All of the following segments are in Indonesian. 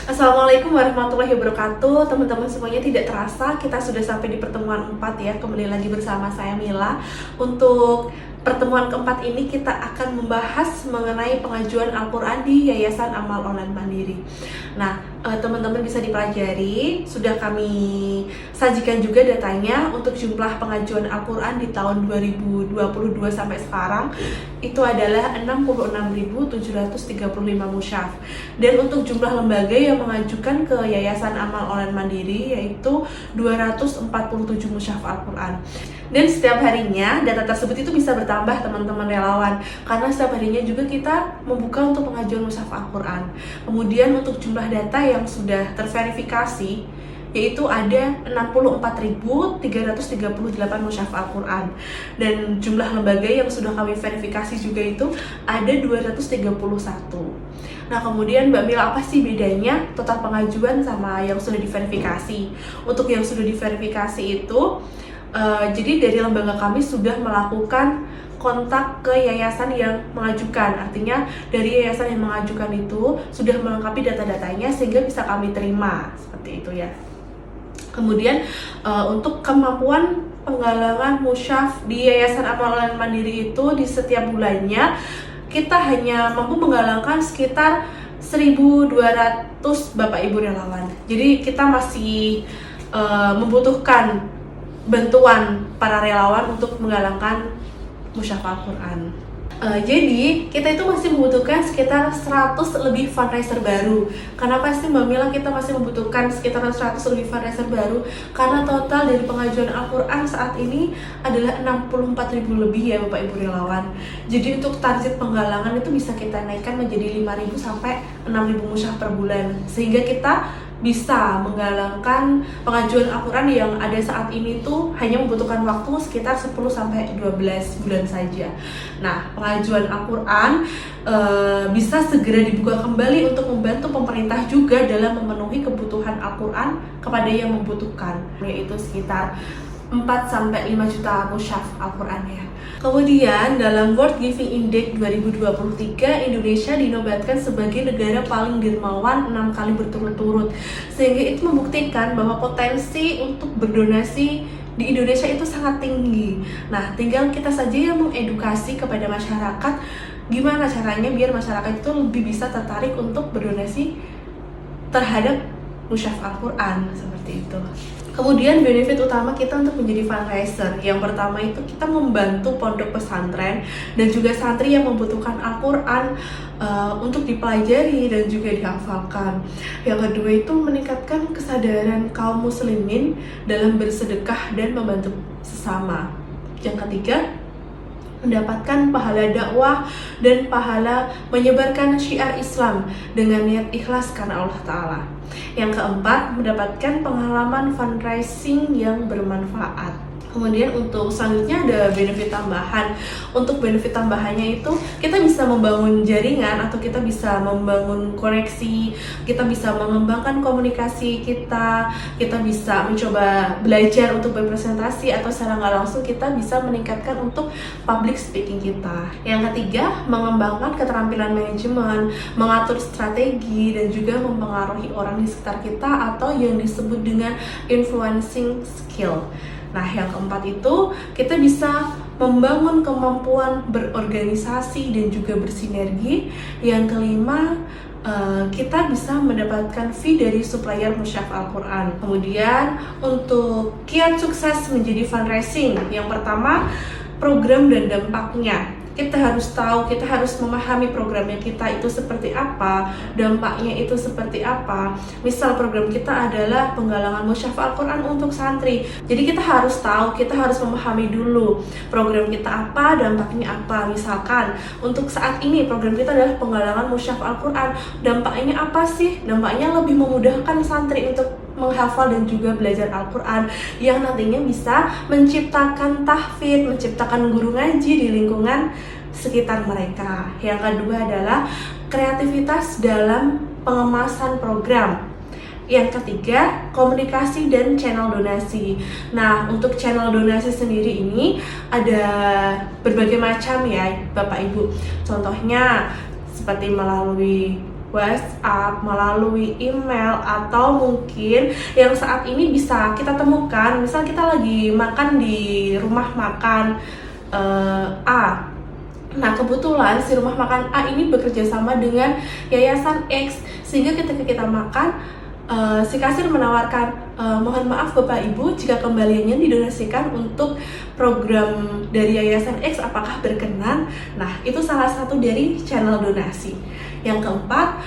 Assalamualaikum warahmatullahi wabarakatuh. Teman-teman semuanya, tidak terasa kita sudah sampai di pertemuan 4 ya. Kembali lagi bersama saya Mila. Untuk pertemuan keempat ini kita akan membahas mengenai pengajuan Al-Quran di Yayasan Amal Online Mandiri. Nah, teman-teman bisa dipelajari, sudah kami sajikan juga datanya untuk jumlah pengajuan Al-Quran di tahun 2022 sampai sekarang itu adalah 66.735 mushaf. Dan untuk jumlah lembaga yang mengajukan ke Yayasan Amal Online Mandiri yaitu 247 mushaf Al-Quran. Dan setiap harinya data tersebut itu bisa bertambah teman-teman relawan, karena setiap harinya juga kita membuka untuk pengajuan mushaf Al-Quran. Kemudian untuk jumlah data yang sudah terverifikasi yaitu ada 64.338 mushaf Al-Quran. Dan jumlah lembaga yang sudah kami verifikasi juga itu ada 231. Nah, kemudian Mbak Mila, apa sih bedanya total pengajuan sama yang sudah diverifikasi? Untuk yang sudah diverifikasi itu jadi dari lembaga kami sudah melakukan kontak ke yayasan yang mengajukan. Artinya dari yayasan yang mengajukan itu sudah melengkapi data-datanya sehingga bisa kami terima, seperti itu ya. Kemudian untuk kemampuan penggalangan mushaf di Yayasan Amal Online Mandiri itu di setiap bulannya kita hanya mampu menggalangkan sekitar 1.200 Bapak Ibu relawan. Jadi kita masih membutuhkan bantuan para relawan untuk menggalangkan mushaf Al-Quran. Jadi kita itu masih membutuhkan sekitar 100 lebih fundraiser baru. Kenapa sih Mbak Mila kita masih membutuhkan sekitar 100 lebih fundraiser baru? Karena total dari pengajuan Al-Quran saat ini adalah 64.000 lebih ya Bapak Ibu relawan. Jadi untuk target penggalangan itu bisa kita naikkan menjadi 5.000 sampai 6.000 mushaf per bulan, sehingga kita bisa menggalangkan pengajuan Al-Quran yang ada saat ini tuh hanya membutuhkan waktu sekitar 10-12 bulan saja. Nah, pengajuan Al-Quran bisa segera dibuka kembali untuk membantu pemerintah juga dalam memenuhi kebutuhan Al-Quran kepada yang membutuhkan, yaitu sekitar 4-5 juta mushaf Al-Quran ya. Kemudian dalam World Giving Index 2023, Indonesia dinobatkan sebagai negara paling dermawan 6 kali berturut-turut, sehingga itu membuktikan bahwa potensi untuk berdonasi di Indonesia itu sangat tinggi. Nah, tinggal kita saja yang mengedukasi kepada masyarakat gimana caranya biar masyarakat itu lebih bisa tertarik untuk berdonasi terhadap mushaf Al-Quran, seperti itu. Kemudian benefit utama kita untuk menjadi fundraiser, yang pertama itu kita membantu pondok pesantren dan juga santri yang membutuhkan Al-Quran untuk dipelajari dan juga dihafalkan. Yang kedua itu meningkatkan kesadaran kaum muslimin dalam bersedekah dan membantu sesama. Yang ketiga, mendapatkan pahala dakwah dan pahala menyebarkan syiar Islam dengan niat ikhlas karena Allah Ta'ala. Yang keempat, mendapatkan pengalaman fundraising yang bermanfaat. Kemudian untuk selanjutnya ada benefit tambahan. Untuk benefit tambahannya itu kita bisa membangun jaringan atau kita bisa membangun koneksi, kita bisa mengembangkan komunikasi kita bisa mencoba belajar untuk berpresentasi, atau secara nggak langsung kita bisa meningkatkan untuk public speaking kita. Yang ketiga, mengembangkan keterampilan manajemen, mengatur strategi, dan juga mempengaruhi orang di sekitar kita atau yang disebut dengan influencing skill. Nah, yang keempat itu kita bisa membangun kemampuan berorganisasi dan juga bersinergi. Yang kelima, kita bisa mendapatkan fee dari supplier mushaf Al-Quran. Kemudian untuk kiat sukses menjadi fundraising, yang pertama, program dan dampaknya. Kita harus tahu, kita harus memahami programnya kita itu seperti apa, dampaknya itu seperti apa. Misal program kita adalah penggalangan mushaf Al-Quran untuk santri, jadi kita harus tahu, kita harus memahami dulu program kita apa, dampaknya apa. Misalkan untuk saat ini program kita adalah penggalangan mushaf Al-Quran, dampaknya apa sih? Dampaknya lebih memudahkan santri untuk menghafal dan juga belajar Al-Quran, yang nantinya bisa menciptakan tahfidz, menciptakan guru ngaji di lingkungan sekitar mereka. Yang kedua adalah kreativitas dalam pengemasan program. Yang ketiga, komunikasi dan channel donasi. Nah, untuk channel donasi sendiri ini ada berbagai macam ya Bapak Ibu. Contohnya seperti melalui WhatsApp, melalui email, atau mungkin yang saat ini bisa kita temukan, misal kita lagi makan di rumah makan A. Nah, kebetulan si rumah makan A ini bekerja sama dengan Yayasan X, sehingga ketika kita makan, si kasir menawarkan, mohon maaf Bapak Ibu, jika kembaliannya didonasikan untuk program dari Yayasan X, apakah berkenan? Nah, itu salah satu dari channel donasi. Yang keempat,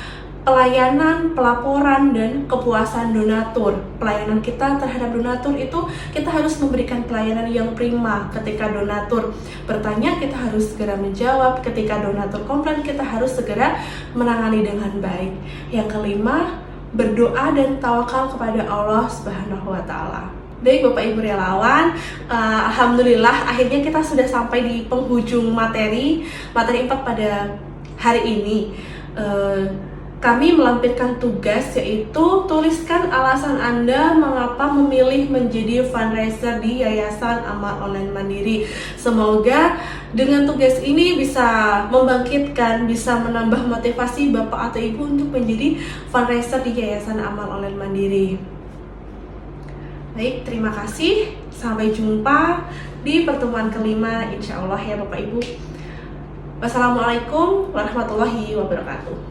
pelayanan, pelaporan, dan kepuasan donatur. Pelayanan kita terhadap donatur itu kita harus memberikan pelayanan yang prima. Ketika donatur bertanya, kita harus segera menjawab. Ketika donatur komplain, kita harus segera menangani dengan baik. Yang kelima, berdoa dan tawakal kepada Allah Subhanahu wa Ta'ala. Baik Bapak Ibu relawan, alhamdulillah akhirnya kita sudah sampai di penghujung materi 4 pada hari ini. Kami melampirkan tugas, yaitu tuliskan alasan Anda mengapa memilih menjadi fundraiser di Yayasan Amal Online Mandiri. Semoga dengan tugas ini bisa membangkitkan, bisa menambah motivasi Bapak atau Ibu untuk menjadi fundraiser di Yayasan Amal Online Mandiri. Baik, terima kasih. Sampai jumpa di pertemuan kelima, insya Allah ya Bapak Ibu. Wassalamualaikum warahmatullahi wabarakatuh.